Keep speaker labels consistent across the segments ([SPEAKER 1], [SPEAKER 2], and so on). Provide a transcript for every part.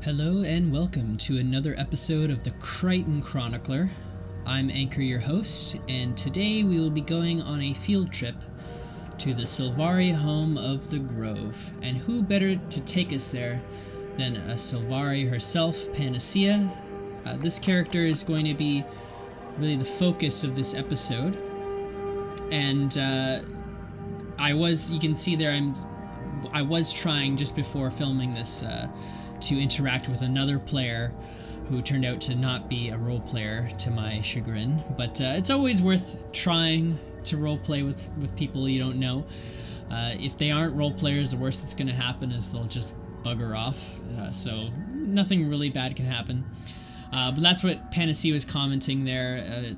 [SPEAKER 1] Hello and welcome to another episode of the Krytan Chronicler. I'm Anchor, your host, and today we will be going on a field trip to the Sylvari home of the Grove. And who better to take us there than a Sylvari herself, Panacea. This character is going to be really the focus of this episode. And you can see there, I was trying just before filming this to interact with another player who turned out to not be a role player, to my chagrin. But it's always worth trying to role play with people you don't know. If they aren't role players, the worst that's going to happen is they'll just bugger off. So nothing really bad can happen. But that's what Panacea was commenting there,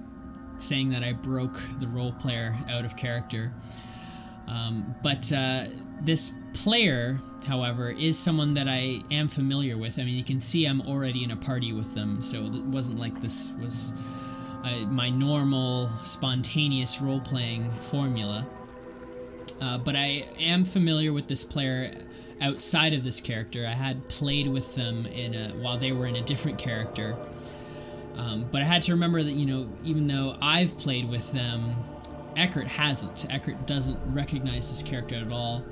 [SPEAKER 1] saying that I broke the role player out of character. But this player, however, is someone that I am familiar with. I mean, you can see I'm already in a party with them, so it wasn't like this was my normal, spontaneous role-playing formula. But I am familiar with this player outside of this character. I had played with them while they were in a different character. But I had to remember that, even though I've played with them, Eckhart hasn't. Eckhart doesn't recognize this character at all.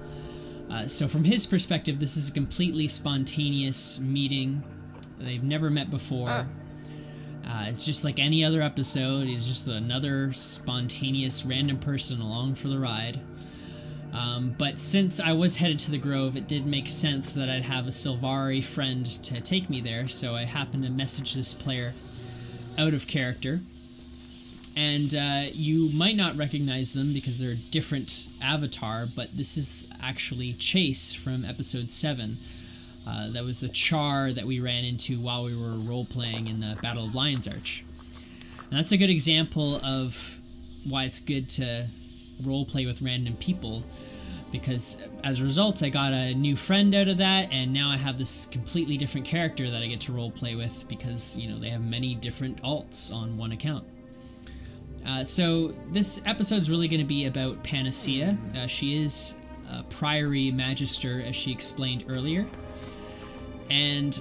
[SPEAKER 1] So from his perspective, this is a completely spontaneous meeting. They've never met before. It's just like any other episode. He's just another spontaneous random person along for the ride. But since I was headed to the Grove, it did make sense that I'd have a Sylvari friend to take me there, so I happened to message this player out of character. And you might not recognize them because they're a different avatar, but this is actually Chase from episode 7. That was the char that we ran into while we were role-playing in the Battle of Lion's Arch. And that's a good example of why it's good to role-play with random people, because as a result, I got a new friend out of that, and now I have this completely different character that I get to role-play with because, they have many different alts on one account. So this episode's really going to be about Panacea. She is a Priory Magister, as she explained earlier. And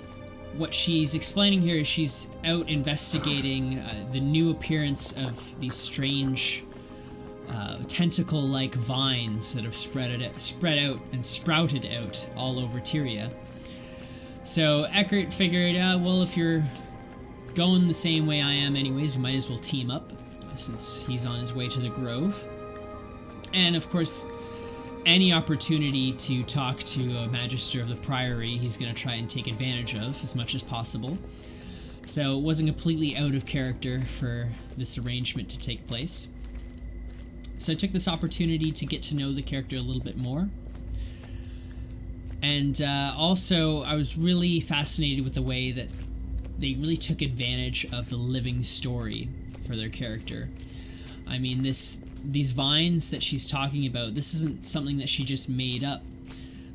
[SPEAKER 1] what she's explaining here is she's out investigating the new appearance of these strange tentacle-like vines that have spread out and sprouted out all over Tyria. So Eckhart figured, well, if you're going the same way I am anyways, you might as well team up, since he's on his way to the Grove. And of course, any opportunity to talk to a Magister of the Priory, he's going to try and take advantage of as much as possible. So it wasn't completely out of character for this arrangement to take place. So I took this opportunity to get to know the character a little bit more. And also, I was really fascinated with the way that they really took advantage of the living story for their character. I mean, these vines that she's talking about, this isn't something that she just made up.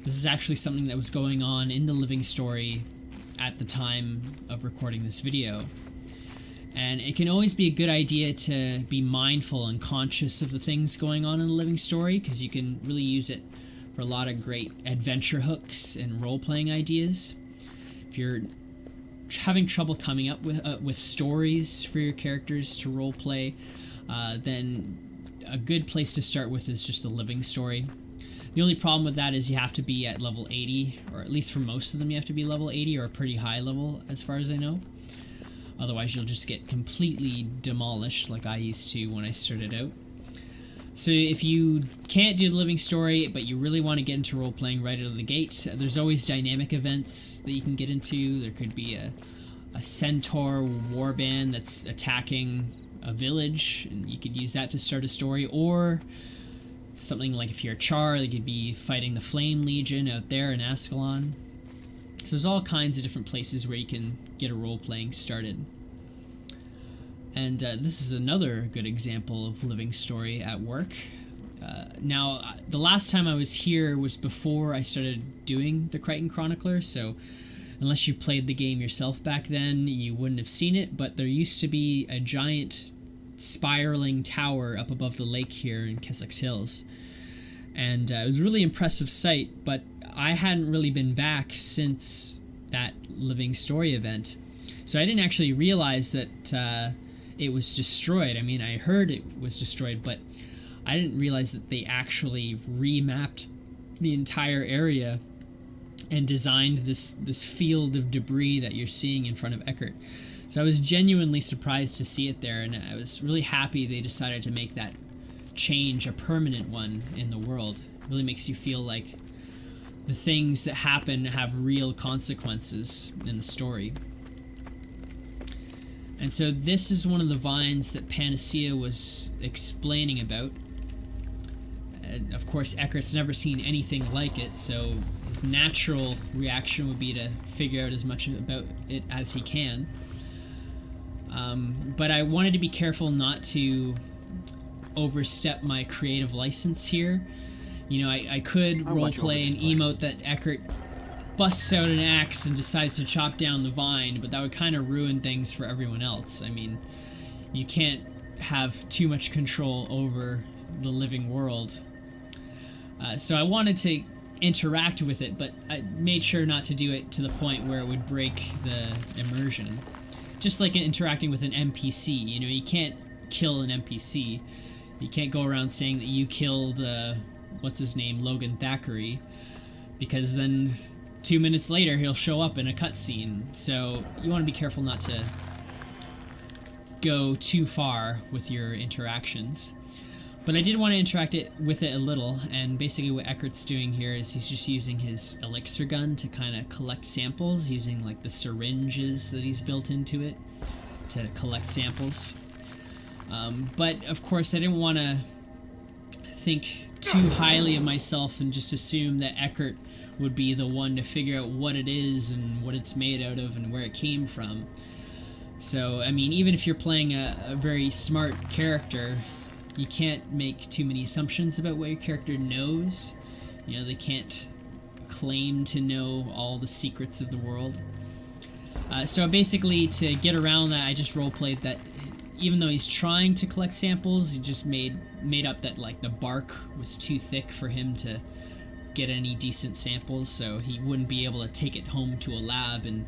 [SPEAKER 1] This is actually something that was going on in the living story at the time of recording this video. And it can always be a good idea to be mindful and conscious of the things going on in the living story, because you can really use it for a lot of great adventure hooks and role-playing ideas. If you're having trouble coming up with stories for your characters to roleplay, then a good place to start with is just a living story. The only problem with that is you have to be at level 80, or at least for most of them you have to be level 80 or a pretty high level as far as I know. Otherwise you'll just get completely demolished like I used to when I started out. So if you can't do the living story, but you really want to get into role-playing right out of the gate, there's always dynamic events that you can get into. There could be a centaur warband that's attacking a village, and you could use that to start a story, or something like if you're a char, they could be fighting the Flame Legion out there in Ascalon. So there's all kinds of different places where you can get a role-playing started. And this is another good example of living story at work. Now, the last time I was here was before I started doing the Krytan Chronicler, so unless you played the game yourself back then, you wouldn't have seen it, but there used to be a giant spiraling tower up above the lake here in Kessex Hills. And it was a really impressive sight, but I hadn't really been back since that living story event. So I didn't actually realize that it was destroyed. I mean, I heard it was destroyed, but I didn't realize that they actually remapped the entire area and designed this field of debris that you're seeing in front of Eckhart. So I was genuinely surprised to see it there, and I was really happy they decided to make that change a permanent one in the world. It really makes you feel like the things that happen have real consequences in the story. And so this is one of the vines that Panacea was explaining about. And of course, Eckhart's never seen anything like it, so his natural reaction would be to figure out as much about it as he can. But I wanted to be careful not to overstep my creative license here. You know, I could roleplay and emote that Eckhart busts out an axe and decides to chop down the vine, but that would kind of ruin things for everyone else. I mean, you can't have too much control over the living world. So I wanted to interact with it, but I made sure not to do it to the point where it would break the immersion. Just like interacting with an NPC, you know, you can't kill an NPC. You can't go around saying that you killed, what's his name, Logan Thackeray, because then 2 minutes later he'll show up in a cutscene. So you want to be careful not to go too far with your interactions. But I did want to interact with it a little, and basically what Eckhart's doing here is he's just using his elixir gun to kind of collect samples, using like the syringes that he's built into it to collect samples. But of course I didn't want to think too highly of myself and just assume that Eckhart would be the one to figure out what it is and what it's made out of and where it came from. So, I mean, even if you're playing a very smart character, you can't make too many assumptions about what your character knows. You know, they can't claim to know all the secrets of the world. So basically, to get around that, I just roleplayed that even though he's trying to collect samples, he just made up that like the bark was too thick for him to get any decent samples, so he wouldn't be able to take it home to a lab, and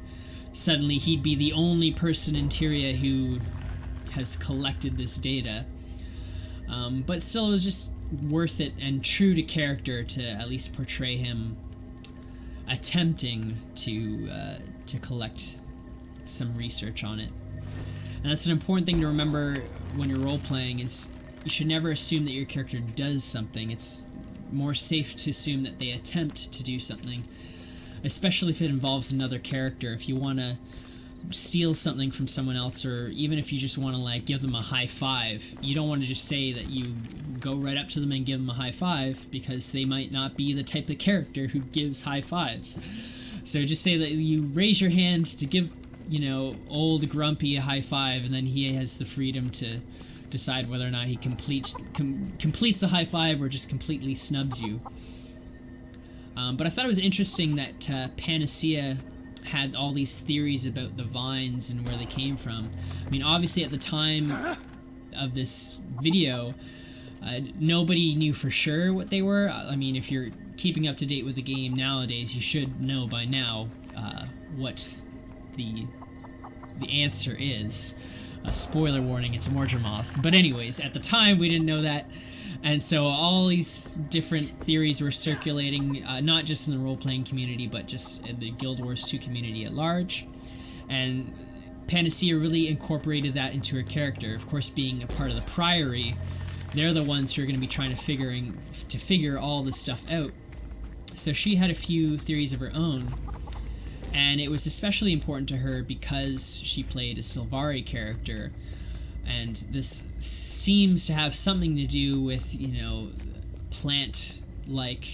[SPEAKER 1] suddenly he'd be the only person in Tyria who has collected this data. But still, it was just worth it and true to character to at least portray him attempting to collect some research on it. And that's an important thing to remember when you're role-playing, is you should never assume that your character does something. It's more safe to assume that they attempt to do something, especially if it involves another character. If you want to steal something from someone else, or even if you just want to like give them a high five, you don't want to just say that you go right up to them and give them a high five, because they might not be the type of character who gives high fives. So just say that you raise your hand to give, you know, old Grumpy a high five, and then he has the freedom to decide whether or not he completes the high five or just completely snubs you. But I thought it was interesting that Panacea had all these theories about the vines and where they came from. I mean, obviously at the time of this video, nobody knew for sure what they were. I mean, if you're keeping up to date with the game nowadays, you should know by now what the answer is. Spoiler warning, it's a Morgemoth. But anyways, at the time we didn't know that. And so all these different theories were circulating, not just in the role-playing community, but just in the Guild Wars 2 community at large. And Panacea really incorporated that into her character. Of course, being a part of the Priory, they're the ones who are going to be trying to figure all this stuff out. So she had a few theories of her own. And it was especially important to her because she played a Sylvari character. And this seems to have something to do with, you know, plant-like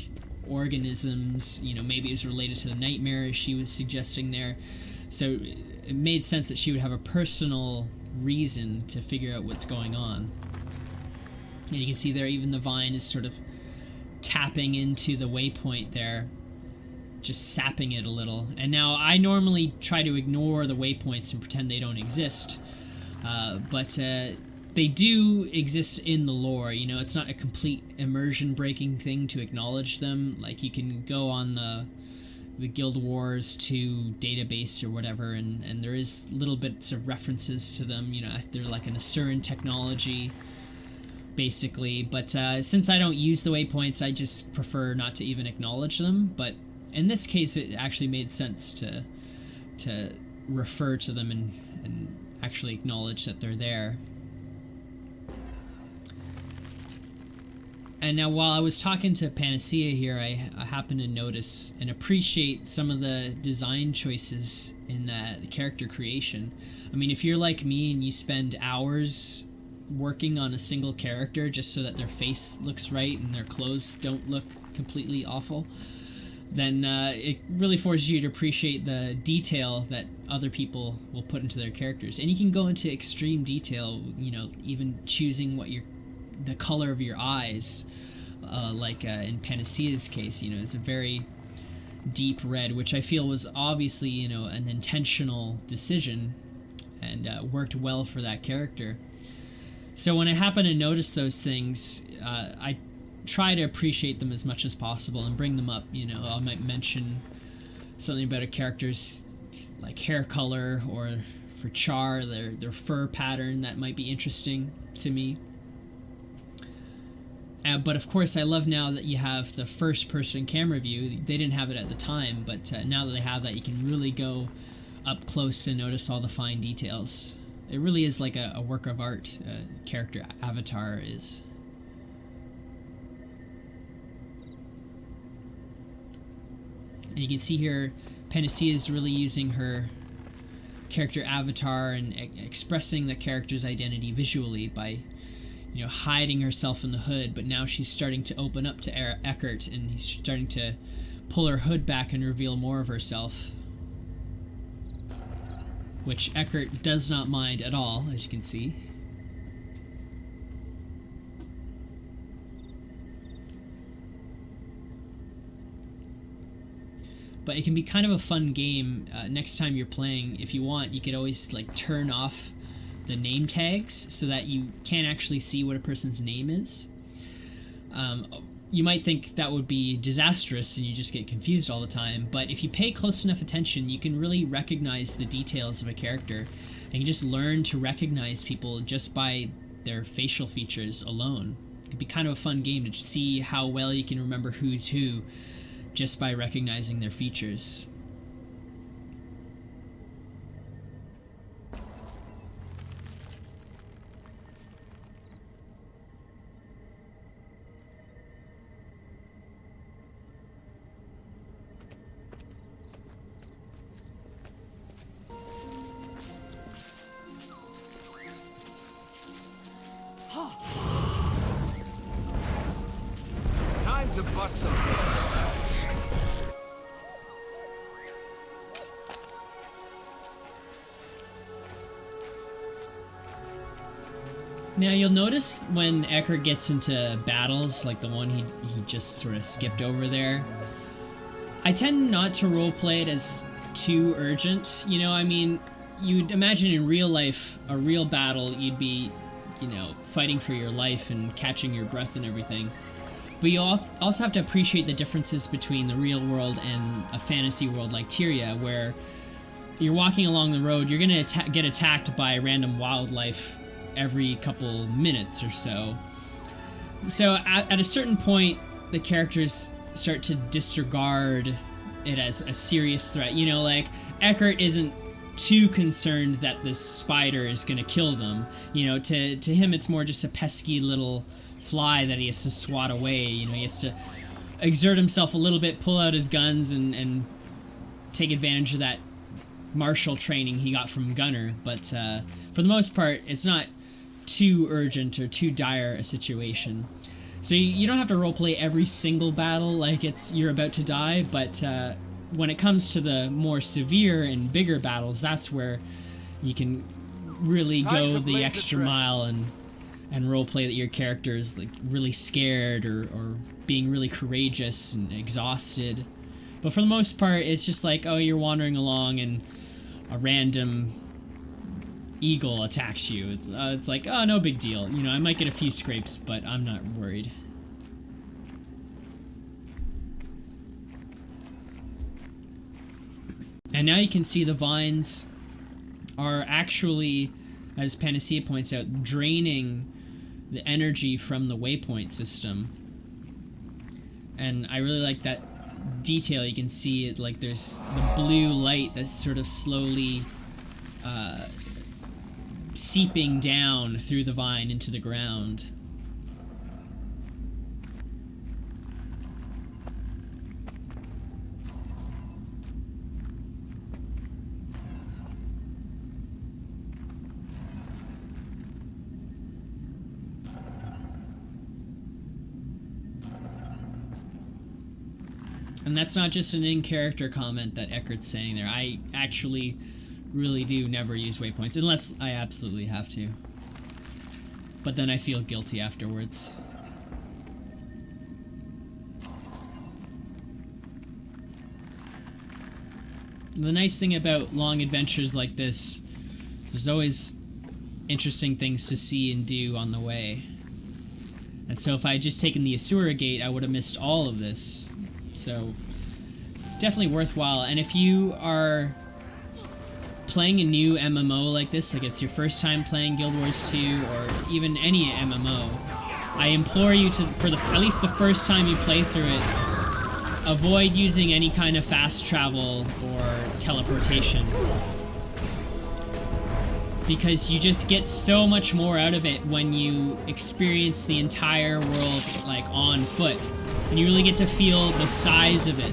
[SPEAKER 1] organisms. You know, maybe it was related to the nightmares she was suggesting there. So it made sense that she would have a personal reason to figure out what's going on. And you can see there, even the vine is sort of tapping into the waypoint there, just sapping it a little. And now I normally try to ignore the waypoints and pretend they don't exist. But they do exist in the lore. You know, it's not a complete immersion-breaking thing to acknowledge them. Like, you can go on the the Guild Wars 2 database or whatever, and there is little bits of references to them. You know, they're like an Asuran technology, basically. But since I don't use the waypoints, I just prefer not to even acknowledge them. But in this case, it actually made sense to refer to them and actually acknowledge that they're there. And now, while I was talking to Panacea here, I happened to notice and appreciate some of the design choices in the character creation. I mean, if you're like me and you spend hours working on a single character just so that their face looks right and their clothes don't look completely awful, then it really forces you to appreciate the detail that other people will put into their characters. And you can go into extreme detail, you know, even choosing what the color of your eyes, like in Panacea's case, you know, it's a very deep red, which I feel was obviously, you know, an intentional decision and worked well for that character. So when I happen to notice those things, I try to appreciate them as much as possible and bring them up. You know, I might mention something about a character's like hair color, or for Char, their fur pattern that might be interesting to me. But of course, I love now that you have the first-person camera view. They didn't have it at the time, but now that they have that, you can really go up close and notice all the fine details. It really is like a work of art, character avatar is. And you can see here, Panacea is really using her character avatar and expressing the character's identity visually by, you know, hiding herself in the hood, but now she's starting to open up to Eckhart, and he's starting to pull her hood back and reveal more of herself, which Eckhart does not mind at all, as you can see. But it can be kind of a fun game. Next time you're playing, if you want, you could always like turn off the name tags so that you can't actually see what a person's name is. You might think that would be disastrous and you just get confused all the time, but if you pay close enough attention, you can really recognize the details of a character, and you just learn to recognize people just by their facial features alone. It'd be kind of a fun game to see how well you can remember who's who just by recognizing their features.
[SPEAKER 2] Time to bust some heads.
[SPEAKER 1] Now you'll notice when Eckhart gets into battles, like the one he just sort of skipped over there, I tend not to roleplay it as too urgent. You know, I mean, you'd imagine in real life, a real battle, you'd be, you know, fighting for your life and catching your breath and everything. But you also have to appreciate the differences between the real world and a fantasy world like Tyria, where you're walking along the road, you're going to get attacked by random wildlife every couple minutes or so. So at a certain point, the characters start to disregard it as a serious threat. You know, like, Eckhart isn't too concerned that this spider is going to kill them. You know, to him it's more just a pesky little fly that he has to swat away. You know, he has to exert himself a little bit, pull out his guns, and take advantage of that martial training he got from Gunnar. But for the most part, it's not too urgent or too dire a situation. So you don't have to roleplay every single battle like you're about to die, but when it comes to the more severe and bigger battles, that's where you can really go the extra mile and roleplay that your character is like really scared or being really courageous and exhausted. But for the most part, it's just like, oh, you're wandering along and a random eagle attacks you. It's like, oh, no big deal. You know, I might get a few scrapes, but I'm not worried. And now you can see the vines are actually, as Panacea points out, draining the energy from the waypoint system. And I really like that detail. You can see it, like there's the blue light that's sort of slowly seeping down through the vine into the ground. And that's not just an in-character comment that Eckhart's saying there. I actually really do never use waypoints, unless I absolutely have to. But then I feel guilty afterwards. The nice thing about long adventures like this, there's always interesting things to see and do on the way. And so if I had just taken the Asura Gate, I would have missed all of this. So it's definitely worthwhile. And if you are playing a new MMO like this, like it's your first time playing Guild Wars 2 or even any MMO, I implore you to, for at least the first time you play through it, avoid using any kind of fast travel or teleportation. Because you just get so much more out of it when you experience the entire world like on foot. And you really get to feel the size of it.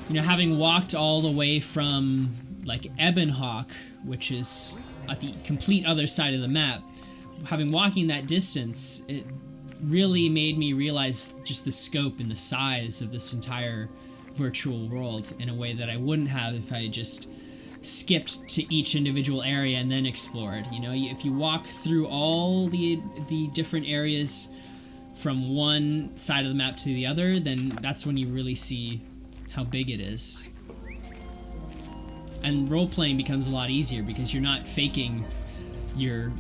[SPEAKER 1] You know, having walked all the way from like Ebonhawk, which is at the complete other side of the map, having walking that distance, it really made me realize just the scope and the size of this entire virtual world in a way that I wouldn't have if I just skipped to each individual area and then explored. You know, if you walk through all the different areas from one side of the map to the other, then that's when you really see how big it is. And role-playing becomes a lot easier because you're not faking your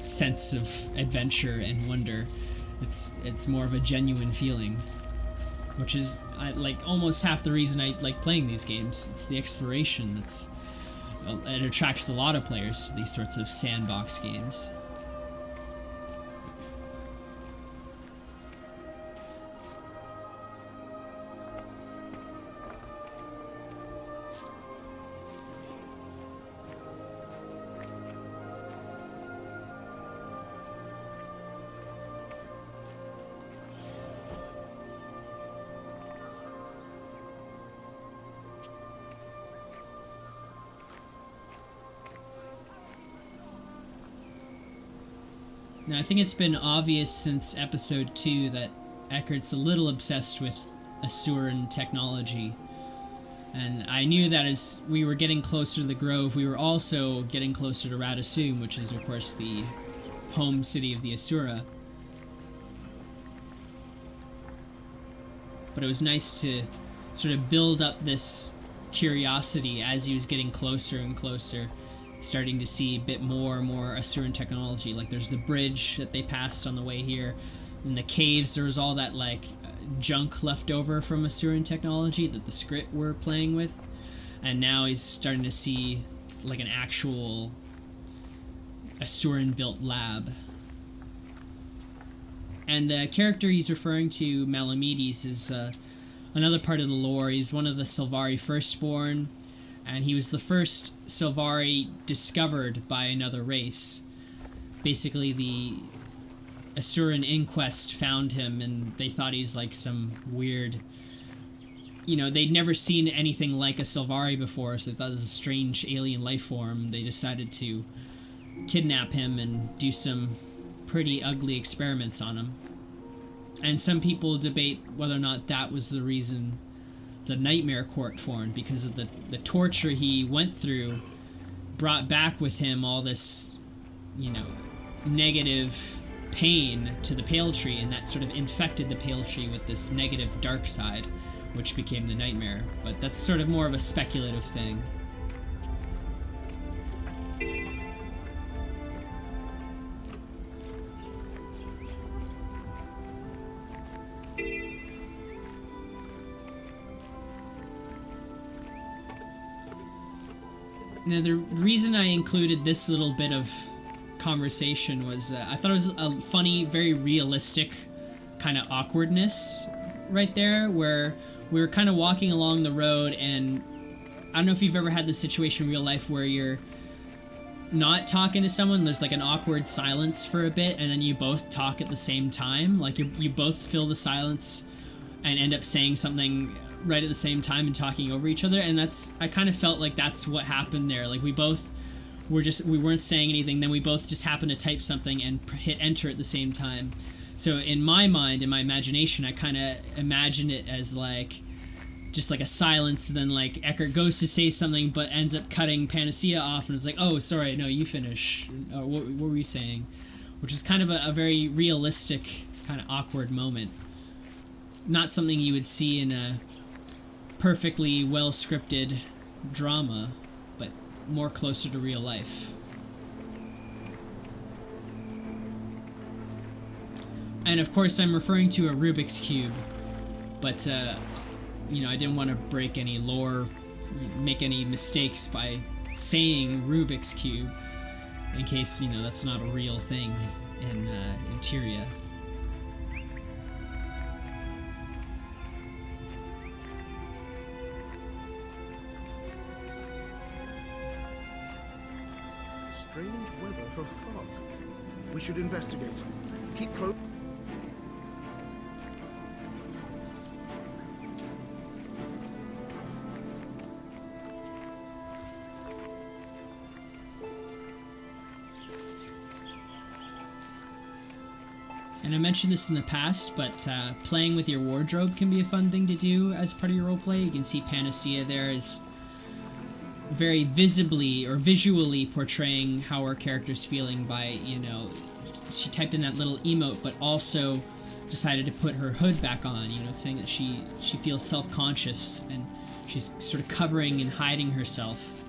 [SPEAKER 1] sense of adventure and wonder. It's more of a genuine feeling, which is like almost half the reason I like playing these games. It's the exploration it attracts a lot of players to these sorts of sandbox games. Now, I think it's been obvious since episode 2 that Eckhart's a little obsessed with Asuran technology. And I knew that as we were getting closer to the Grove, we were also getting closer to Radasum, which is, of course, the home city of the Asura. But it was nice to sort of build up this curiosity as he was getting closer and closer, starting to see a bit more and more Asuran technology. Like there's the bridge that they passed on the way here. In the caves, there was all that like junk left over from Asuran technology that the script were playing with. And now he's starting to see like an actual Asuran built lab. And the character he's referring to, Malamedes, is another part of the lore. He's one of the Sylvari Firstborn, and he was the first Sylvari discovered by another race. Basically, the Asuran Inquest found him, and they thought he's like some weird... You know, they'd never seen anything like a Sylvari before, so they thought it was a strange alien life form. They decided to kidnap him and do some pretty ugly experiments on him. And some people debate whether or not that was the reason the Nightmare Court formed, because of the torture he went through brought back with him all this, you know, negative pain to the Pale Tree, and that sort of infected the Pale Tree with this negative dark side, which became the Nightmare. But that's sort of more of a speculative thing. Now, the reason I included this little bit of conversation was I thought it was a funny, very realistic kind of awkwardness right there, where we were kind of walking along the road, and I don't know if you've ever had this situation in real life where you're not talking to someone, there's like an awkward silence for a bit, and then you both talk at the same time. Like you both fill the silence and end up saying something right at the same time and talking over each other. And I kind of felt like that's what happened there. Like we weren't saying anything, then we both just happened to type something and hit enter at the same time. So in my mind, in my imagination, I kind of imagine it as like just like a silence, then like Eckhart goes to say something but ends up cutting Panacea off, and it's like, oh, sorry, no, you finish. What were you saying? Which is kind of a very realistic, kind of awkward moment. Not something you would see in a perfectly well-scripted drama, but more closer to real life. And of course I'm referring to a Rubik's Cube, but I didn't want to break any lore, make any mistakes by saying Rubik's Cube, in case, that's not a real thing in Tyria.
[SPEAKER 2] Strange weather for fog. We should investigate. Keep close.
[SPEAKER 1] And I mentioned this in the past, but playing with your wardrobe can be a fun thing to do as part of your roleplay. You can see Panacea there is very visibly or visually portraying how her character's feeling by, she typed in that little emote, but also decided to put her hood back on, saying that she feels self-conscious and she's sort of covering and hiding herself.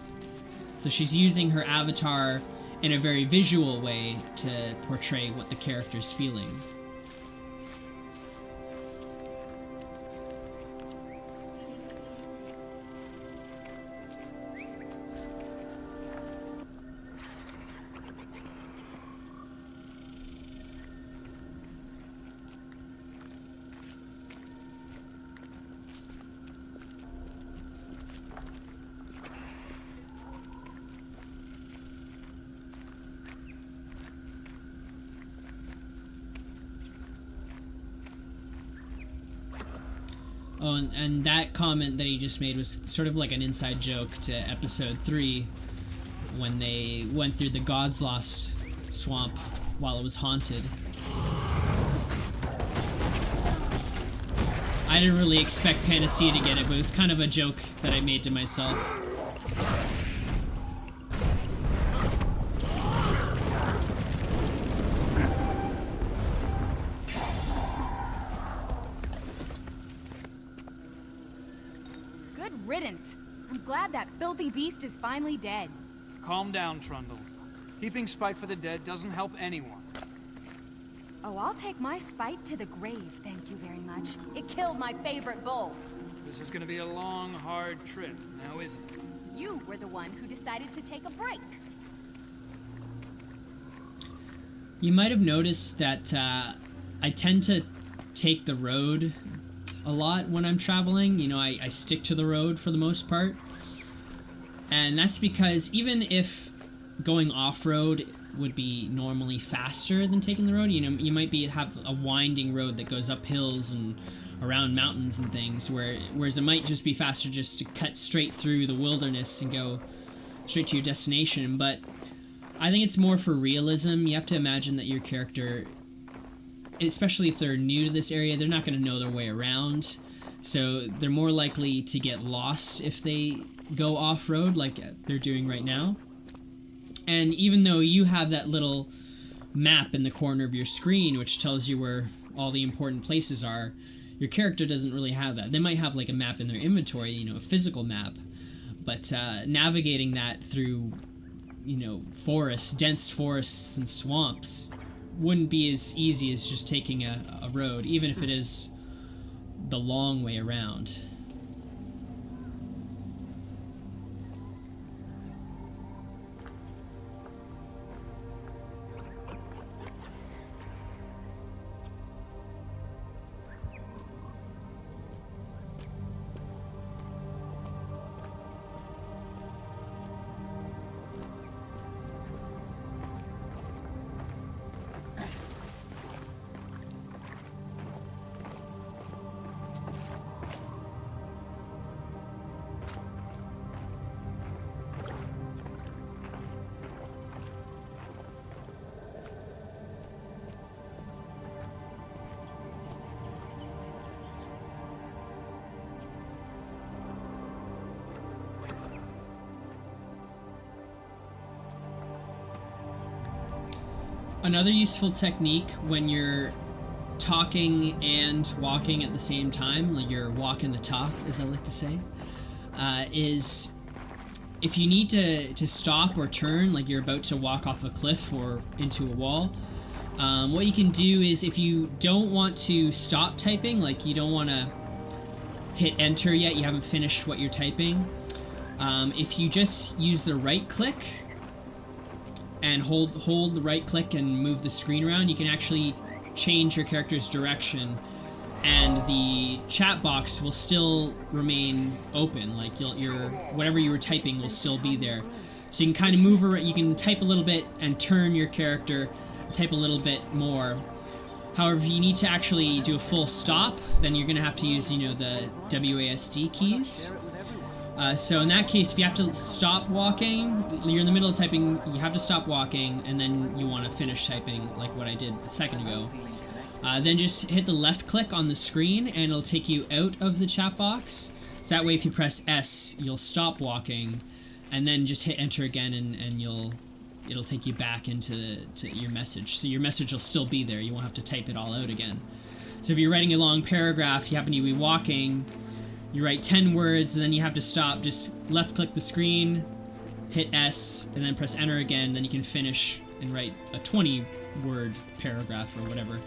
[SPEAKER 1] So she's using her avatar in a very visual way to portray what the character's feeling. Oh, and that comment that he just made was sort of like an inside joke to episode 3, when they went through the God's Lost swamp while it was haunted. I didn't really expect Panacea to get it, but it was kind of a joke that I made to myself.
[SPEAKER 3] Riddance. I'm glad that filthy beast is finally dead.
[SPEAKER 4] Calm down, Trundle. Keeping spite for the dead doesn't help anyone.
[SPEAKER 3] Oh, I'll take my spite to the grave, thank you very much. It killed my favorite bull.
[SPEAKER 4] This is gonna be a long, hard trip, now isn't it?
[SPEAKER 3] You were the one who decided to take a break.
[SPEAKER 1] You might have noticed that I tend to take the road a lot when I'm traveling. I stick to the road for the most part. And that's because even if going off-road would be normally faster than taking the road, you might have a winding road that goes up hills and around mountains and things, whereas it might just be faster just to cut straight through the wilderness and go straight to your destination. But I think it's more for realism. You have to imagine that your character, especially if they're new to this area, they're not going to know their way around. So they're more likely to get lost if they go off-road like they're doing right now. And even though you have that little map in the corner of your screen which tells you where all the important places are, your character doesn't really have that. They might have like a map in their inventory, a physical map, but navigating that through, forests, dense forests and swamps wouldn't be as easy as just taking a road, even if it is the long way around. Another useful technique when you're talking and walking at the same time, like you're walking the talk, as I like to say, is if you need to stop or turn, like you're about to walk off a cliff or into a wall, what you can do is if you don't want to stop typing, like you don't want to hit enter yet, you haven't finished what you're typing, if you just use the right click and hold the right click and move the screen around, you can actually change your character's direction, and the chat box will still remain open. Like your whatever you were typing will still be there. So you can kind of move around. You can type a little bit and turn your character, type a little bit more. However, if you need to actually do a full stop, then you're going to have to use, you know, the WASD keys. So in that case, if you have to stop walking, you're in the middle of typing, you have to stop walking, and then you want to finish typing, like what I did a second ago. Then just hit the left click on the screen, and it'll take you out of the chat box. So that way, if you press S, you'll stop walking, and then just hit enter again, and it'll take you back into your message. So your message will still be there. You won't have to type it all out again. So if you're writing a long paragraph, you happen to be walking, you write 10 words, and then you have to stop. Just left-click the screen, hit S, and then press enter again. Then you can finish and write a 20-word paragraph or whatever.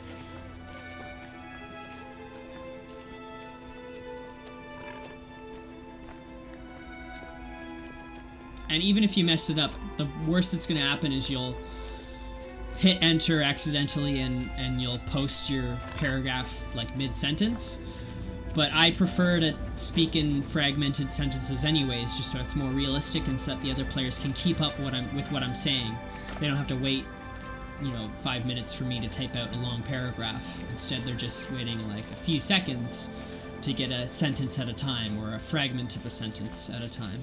[SPEAKER 1] And even if you mess it up, the worst that's going to happen is you'll hit enter accidentally and you'll post your paragraph like mid-sentence. But I prefer to speak in fragmented sentences anyways, just so it's more realistic and so that the other players can keep up with what I'm saying. They don't have to wait, 5 minutes for me to type out a long paragraph. Instead, they're just waiting like a few seconds to get a sentence at a time, or a fragment of a sentence at a time.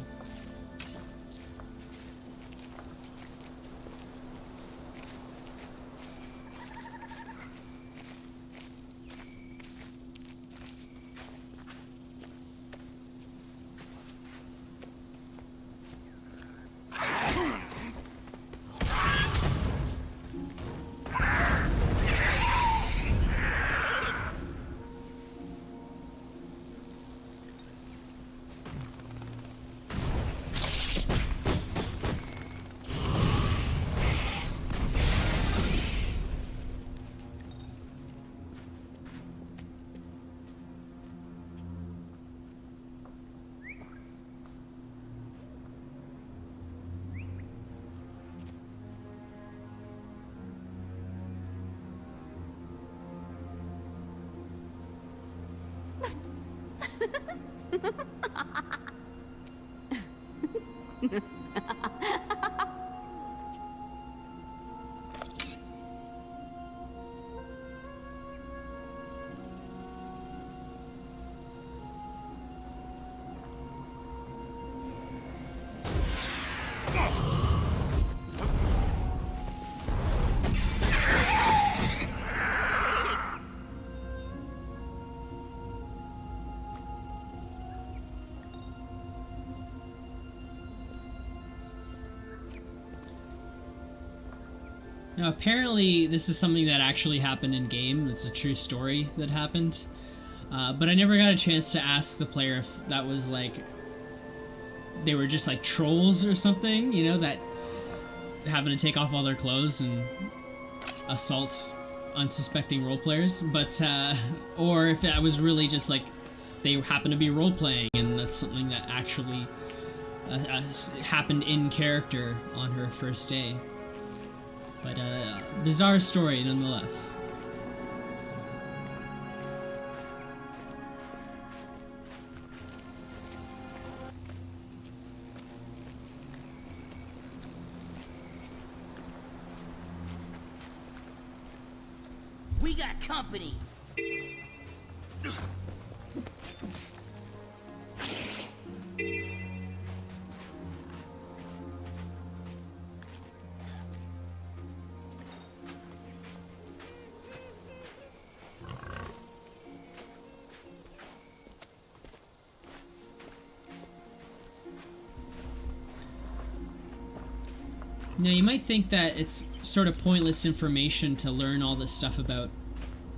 [SPEAKER 1] Now, apparently, this is something that actually happened in game. It's a true story that happened. But I never got a chance to ask the player if that was like, they were just like trolls or something, that happen to take off all their clothes and assault unsuspecting role players. But, or if that was really just like, they happen to be role playing and that's something that actually happened in character on her first day. But bizarre story nonetheless.
[SPEAKER 5] We got company.
[SPEAKER 1] Now, you might think that it's sort of pointless information to learn all this stuff about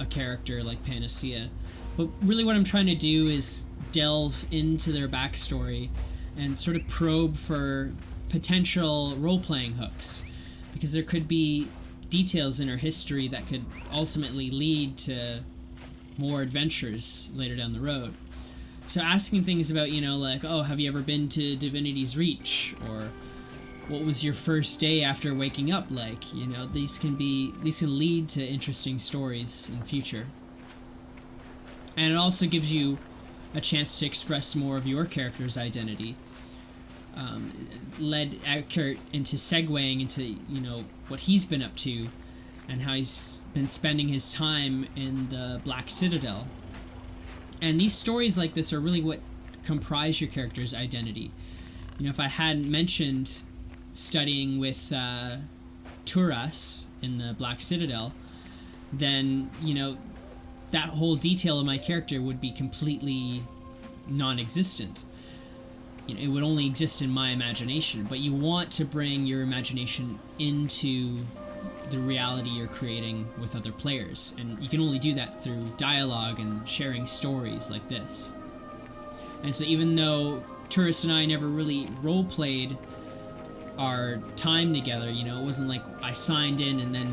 [SPEAKER 1] a character like Panacea, but really what I'm trying to do is delve into their backstory and sort of probe for potential role-playing hooks, because there could be details in her history that could ultimately lead to more adventures later down the road. So asking things about, like, oh, have you ever been to Divinity's Reach? Or what was your first day after waking up like? These can lead to interesting stories in the future. And it also gives you a chance to express more of your character's identity. Led Eckhart into segueing into, what he's been up to and how he's been spending his time in the Black Citadel. And these stories like this are really what comprise your character's identity. If I hadn't mentioned studying with Turas in the Black Citadel, then, that whole detail of my character would be completely non-existent. It would only exist in my imagination, but you want to bring your imagination into the reality you're creating with other players, and you can only do that through dialogue and sharing stories like this. And so even though Turas and I never really role-played our time together, it wasn't like I signed in and then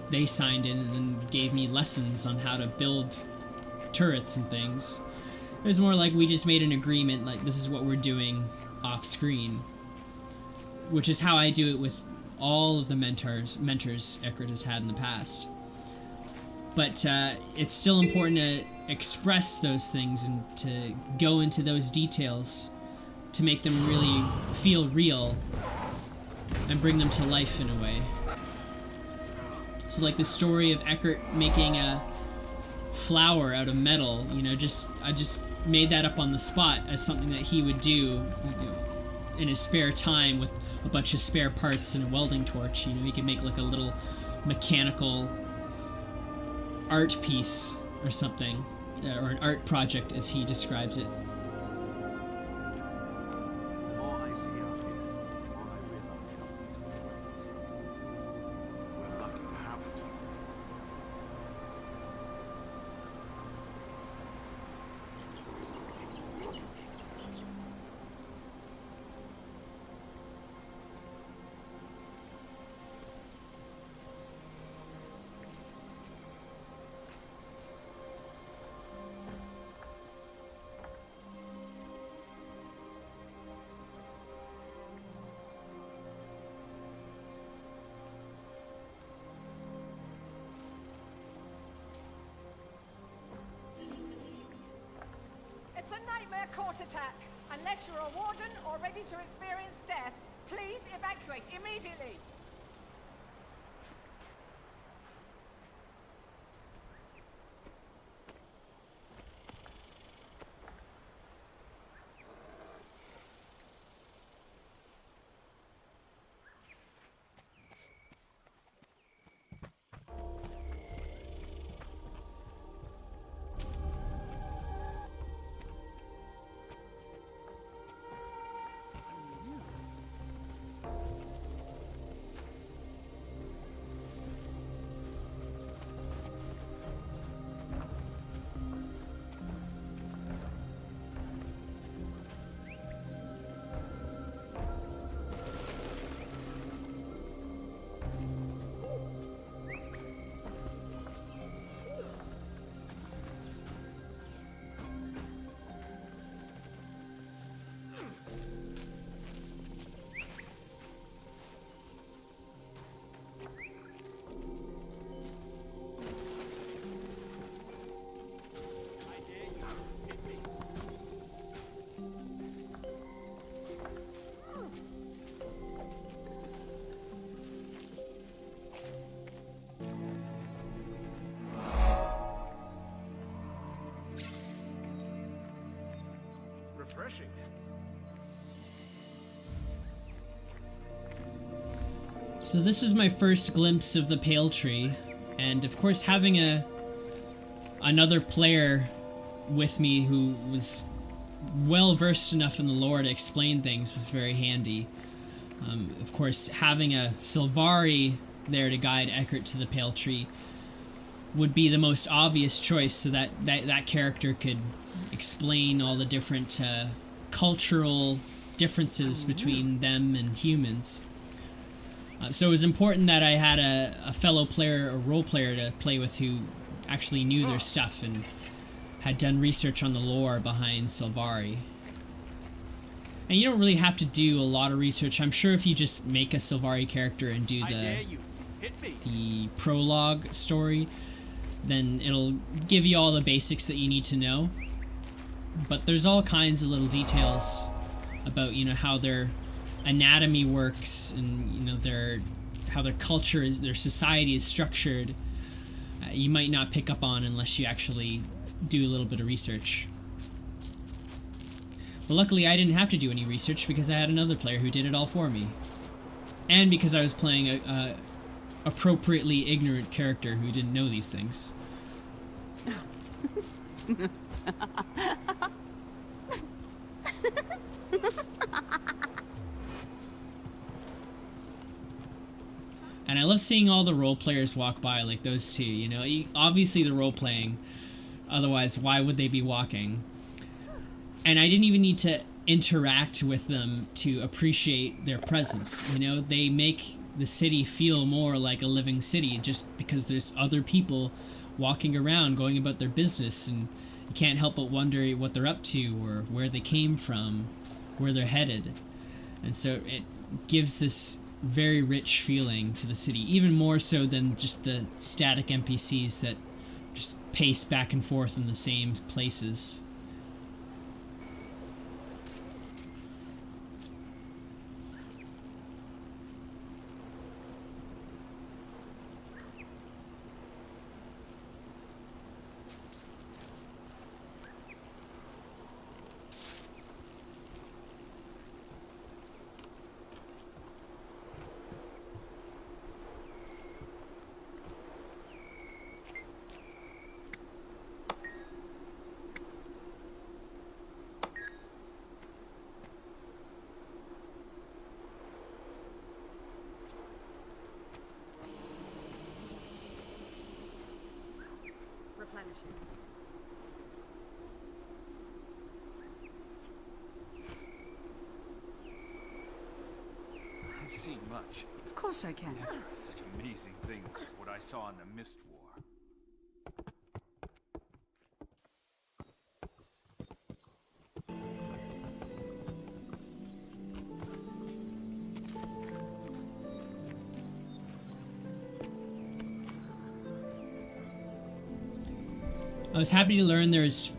[SPEAKER 1] they signed in and then gave me lessons on how to build turrets and things. It was more like we just made an agreement, like, this is what we're doing off screen, which is how I do it with all of the mentors Eckhart has had in the past. But it's still important to express those things and to go into those details to make them really feel real and bring them to life in a way. So like the story of Eckhart making a flower out of metal, I just made that up on the spot as something that he would do, in his spare time with a bunch of spare parts and a welding torch. He could make like a little mechanical art piece or something, or an art project as he describes it.
[SPEAKER 2] The more I see out here, the more I realize how peaceful it is. We're lucky to have it.
[SPEAKER 6] It's a nightmare court attack. Unless you're a warden or ready to experience death, please evacuate immediately.
[SPEAKER 2] Refreshing.
[SPEAKER 1] So this is my first glimpse of the Pale Tree, and of course having another player with me who was well versed enough in the lore to explain things was very handy. Of course, having a Sylvari there to guide Eckhart to the Pale Tree would be the most obvious choice, so that character could explain all the different cultural differences between them and humans. So it was important that I had a fellow player, a role player, to play with who actually knew their stuff and had done research on the lore behind Sylvari. And you don't really have to do a lot of research. I'm sure if you just make a Sylvari character and do the prologue story, then it'll give you all the basics that you need to know. But there's all kinds of little details about, you know, how their anatomy works, and, you know, how their culture is, their society is structured. You might not pick up on unless you actually do a little bit of research. But luckily I didn't have to do any research because I had another player who did it all for me. And because I was playing a appropriately ignorant character who didn't know these things. And I love seeing all the role players walk by, like those two, you know. Obviously they're role playing, otherwise why would they be walking? And I didn't even need to interact with them to appreciate their presence, you know. They make the city feel more like a living city just because there's other people walking around going about their business, and you can't help but wonder what they're up to or where they came from, where they're headed. And so it gives this very rich feeling to the city, even more so than just the static NPCs that just pace back and forth in the same places.
[SPEAKER 2] I've seen much.
[SPEAKER 7] Of course I can.
[SPEAKER 2] Such amazing things as what I saw in the Mist War.
[SPEAKER 1] I was happy to learn there's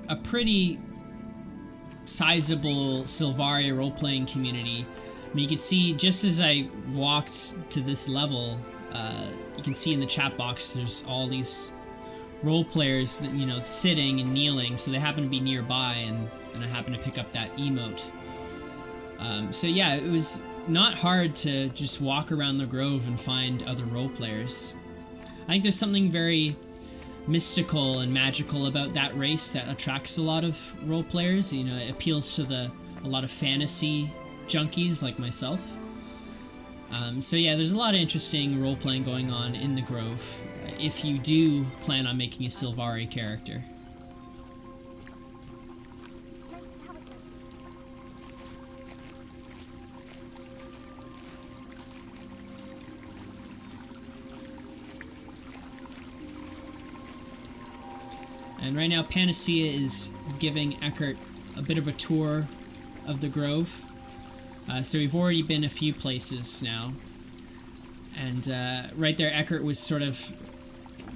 [SPEAKER 1] a pretty sizable Sylvari role-playing community. I mean, you can see, just as I walked to this level, you can see in the chat box there's all these role players that, you know, sitting and kneeling, so they happen to be nearby, and I happen to pick up that emote. So yeah, it was not hard to just walk around the Grove and find other role players. I think there's something very mystical and magical about that race that attracts a lot of role players. You know, it appeals to a lot of fantasy junkies like myself. So yeah, there's a lot of interesting role-playing going on in the Grove, if you do plan on making a Sylvari character. And right now Panacea is giving Eckhart a bit of a tour of the Grove. So we've already been a few places now. And right there Eckhart was sort of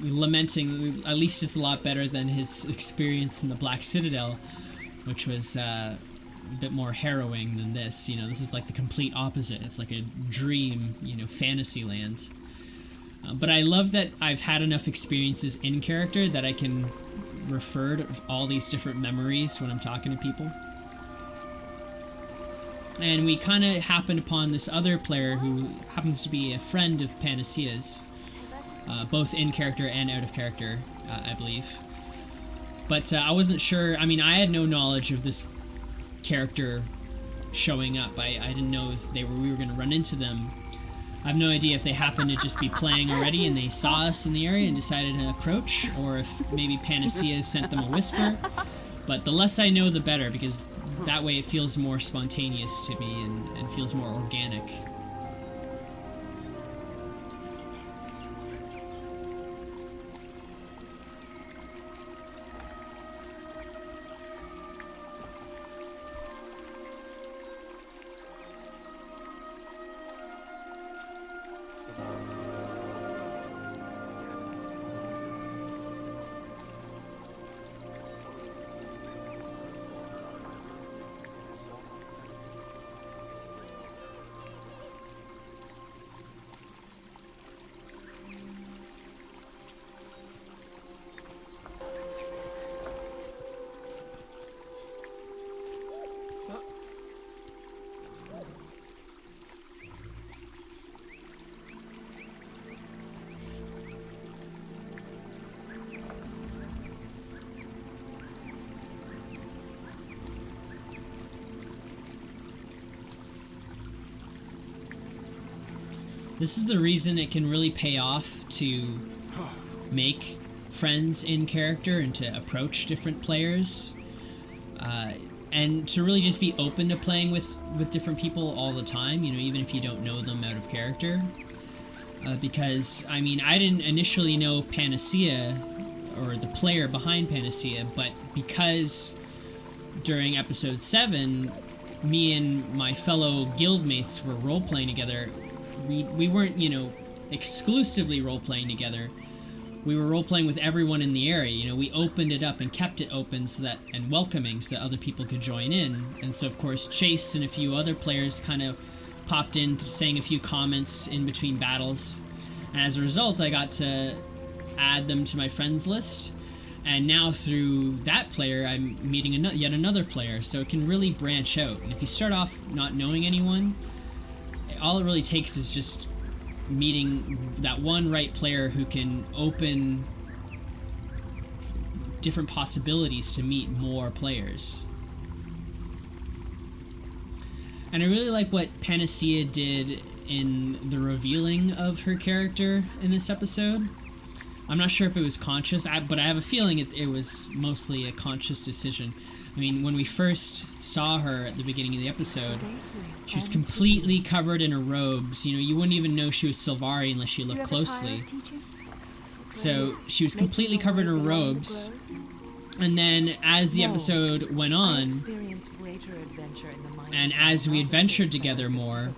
[SPEAKER 1] lamenting, at least it's a lot better than his experience in the Black Citadel, which was a bit more harrowing than this. You know, this is like the complete opposite. It's like a dream, you know, fantasy land. But I love that I've had enough experiences in character that I can refer to all these different memories when I'm talking to people. And we kind of happened upon this other player who happens to be a friend of Panacea's, both in character and out of character, I believe. But I wasn't sure. I mean, I had no knowledge of this character showing up. I didn't know we were going to run into them. I have no idea if they happened to just be playing already and they saw us in the area and decided to approach, or if maybe Panacea sent them a whisper. But the less I know, the better, because that way it feels more spontaneous to me and feels more organic. This is the reason it can really pay off to make friends in character and to approach different players, and to really just be open to playing with different people all the time, you know, even if you don't know them out of character. Because, I mean, I didn't initially know Panacea, or the player behind Panacea, but because during episode 7, me and my fellow guildmates were role-playing together, we weren't, you know, exclusively role-playing together. We were role-playing with everyone in the area. You know, we opened it up and kept it open and welcoming so that other people could join in. And so, of course, Chase and a few other players kind of popped in, saying a few comments in between battles. And as a result, I got to add them to my friends list. And now through that player, I'm meeting yet another player. So it can really branch out. And if you start off not knowing anyone, all it really takes is just meeting that one right player who can open different possibilities to meet more players. And I really like what Panacea did in the revealing of her character in this episode. I'm not sure if it was conscious, but I have a feeling it was mostly a conscious decision. I mean, when we first saw her at the beginning of the episode, she was completely covered in her robes. You know, you wouldn't even know she was Sylvari unless you looked closely. So she was completely covered in her robes. And then as the episode went on, and as we adventured together more,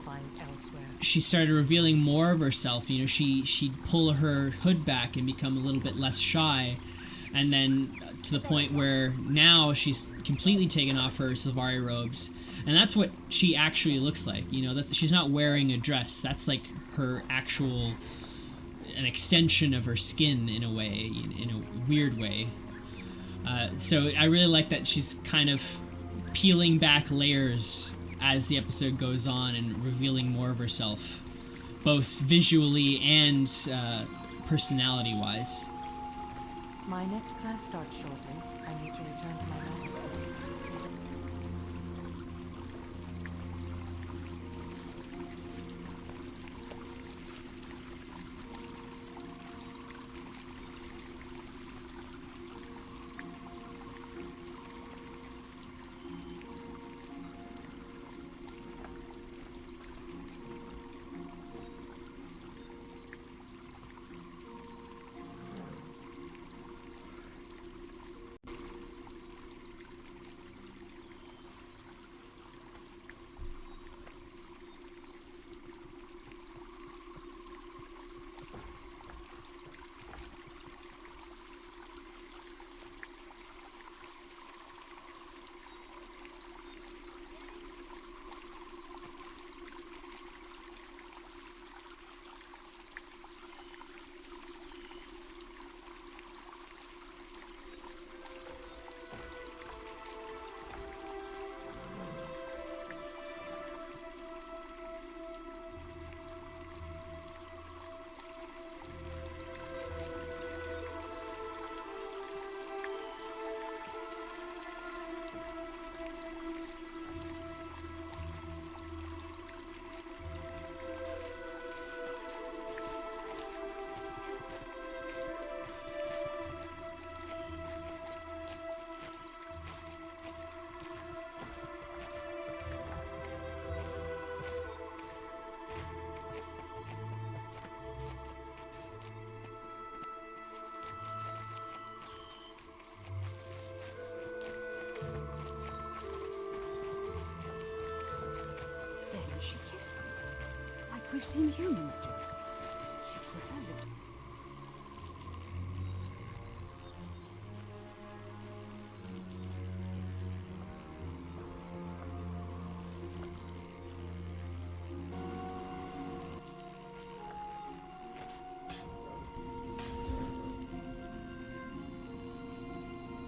[SPEAKER 1] she started revealing more of herself. You know, she'd pull her hood back and become a little bit less shy. And then to the point where now she's completely taken off her Sylvari robes. And that's what she actually looks like. You know, she's not wearing a dress. That's like her actual, an extension of her skin in a way, in a weird way. So I really like that she's kind of peeling back layers as the episode goes on and revealing more of herself, both visually and personality-wise.
[SPEAKER 7] My next class starts shortly. I need to return to my offices.
[SPEAKER 8] We've seen humans do it.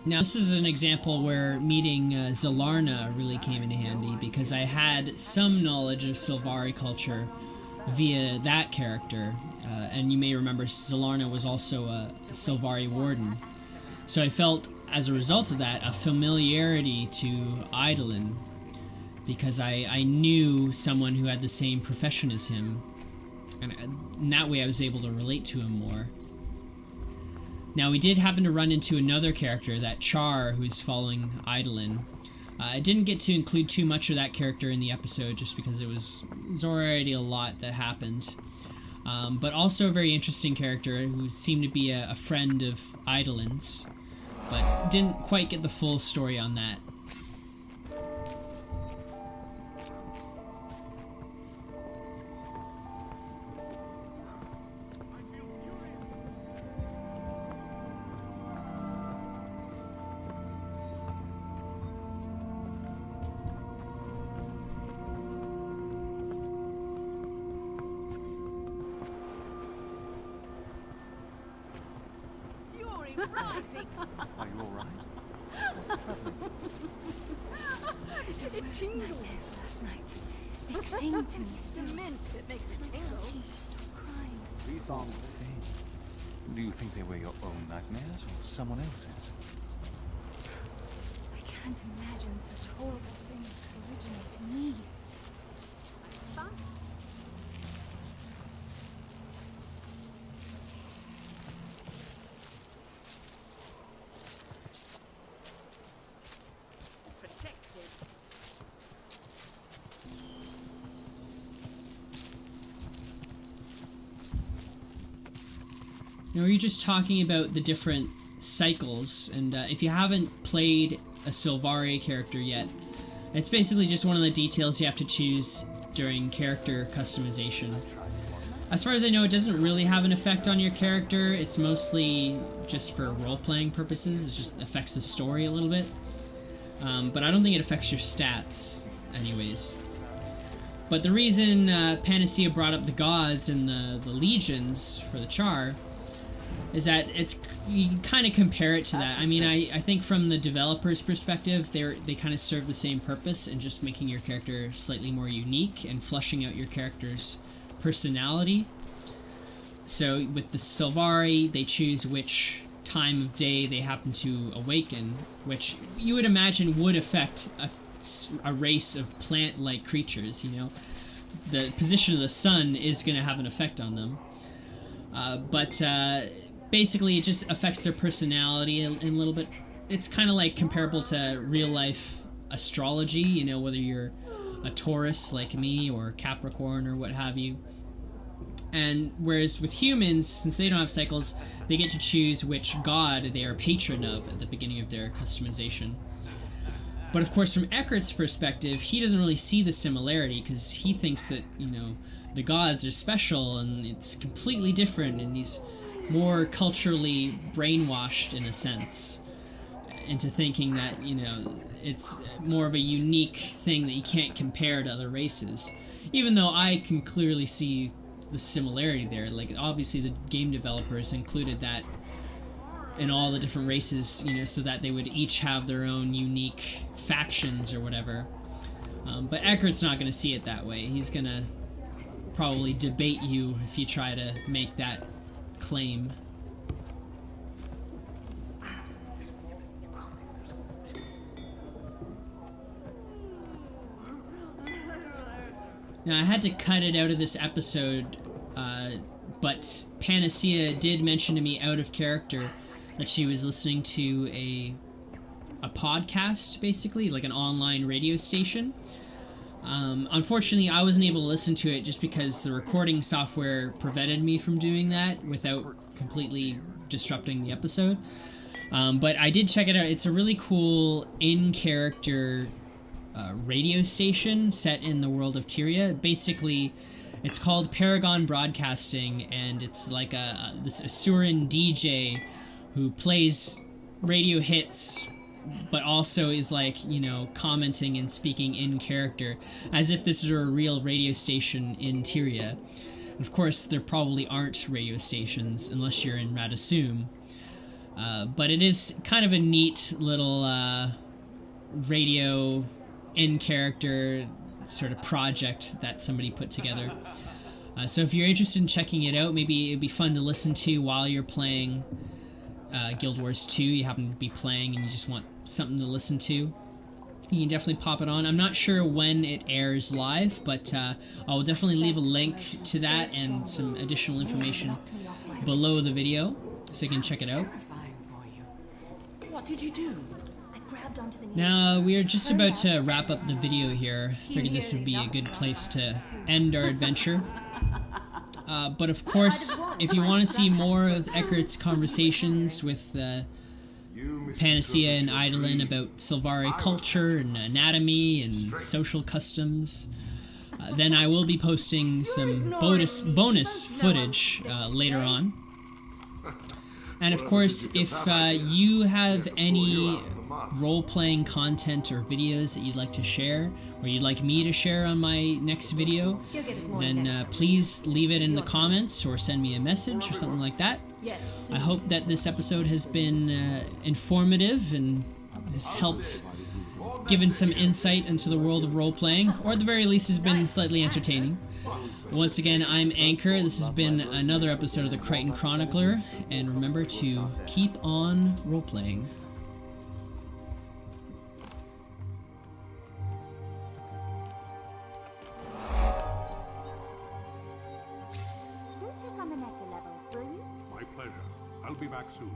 [SPEAKER 1] Now, this is an example where meeting Zelarna really came in handy, because I had some knowledge of Sylvari culture via that character, and you may remember Zelarna was also a Sylvari warden. So I felt, as a result of that, a familiarity to Eidolon, because I knew someone who had the same profession as him, and in that way I was able to relate to him more. Now, we did happen to run into another character, that Char, who's following Eidolon. I didn't get to include too much of that character in the episode, just because it was already a lot that happened. But also a very interesting character who seemed to be a friend of Eidolon's, but didn't quite get the full story on that.
[SPEAKER 2] Are you alright? What's troubling you?
[SPEAKER 8] It tingles last night. They cling to me still.
[SPEAKER 6] The mint that makes it tingle.
[SPEAKER 8] To stop crying.
[SPEAKER 2] These aren't things. Do you think they were your own nightmares or someone else's?
[SPEAKER 8] I can't imagine such horrible things could originate in me.
[SPEAKER 6] Fun. Protected.
[SPEAKER 1] Now, we were just talking about the different cycles, and if you haven't played a Sylvari character yet, it's basically just one of the details you have to choose during character customization. As far as I know, it doesn't really have an effect on your character. It's mostly just for role-playing purposes. It just affects the story a little bit. But I don't think it affects your stats, anyways. But the reason Panacea brought up the gods and the legions for the Char is that you can kind of compare it to that. I mean, I think from the developer's perspective, they kind of serve the same purpose in just making your character slightly more unique and fleshing out your character's personality. So with the Sylvari, they choose which time of day they happen to awaken, which you would imagine would affect a race of plant-like creatures, you know. The position of the sun is going to have an effect on them. But basically it just affects their personality a little bit. It's kind of like comparable to real-life astrology, you know, whether you're a Taurus like me or Capricorn or what have you. And whereas with humans, since they don't have cycles, they get to choose which god they are patron of at the beginning of their customization. But of course, from Eckhart's perspective, he doesn't really see the similarity, because he thinks that, you know, the gods are special and it's completely different, and he's more culturally brainwashed, in a sense, into thinking that, you know, it's more of a unique thing that you can't compare to other races. Even though I can clearly see the similarity there. Like, obviously the game developers included that in all the different races, you know, so that they would each have their own unique factions or whatever. But Eckhart's not going to see it that way. He's going to probably debate you if you try to make that claim. Now, I had to cut it out of this episode, but Panacea did mention to me out of character that she was listening to a podcast, basically, like an online radio station. Unfortunately, I wasn't able to listen to it just because the recording software prevented me from doing that without completely disrupting the episode. But I did check it out. It's a really cool in-character radio station set in the world of Tyria. Basically, It's called Paragon Broadcasting, and it's like this Asuran DJ who plays radio hits, but also is like, you know, commenting and speaking in character, as if this were a real radio station in Tyria. Of course, there probably aren't radio stations unless you're in Radasum, but it is kind of a neat little radio in character sort of project that somebody put together. So if you're interested in checking it out, maybe it'd be fun to listen to while you're playing Guild Wars 2. You happen to be playing and you just want something to listen to, you can definitely pop it on. I'm not sure when it airs live, but I'll definitely leave a link to that and some additional information below the video so you can check it out.
[SPEAKER 5] What did you do?
[SPEAKER 1] Now, we are just about to wrap up the video here. Figured this would be a good place to end our adventure. But of course, if you want to see more of Eckhart's conversations with Panacea and Eidolon about Sylvari culture and anatomy and social customs, then I will be posting some bonus footage later on. And of course, if you have any role-playing content or videos that you'd like to share, or you'd like me to share on my next video, then please leave it in the comments or send me a message or something like that. I hope that this episode has been informative and has helped given some insight into the world of role-playing, or at the very least has been slightly entertaining. Once again, I'm Anchor. This has been another episode of the Krytan Chronicler, and remember to keep on role-playing.
[SPEAKER 2] My pleasure. I'll be back soon.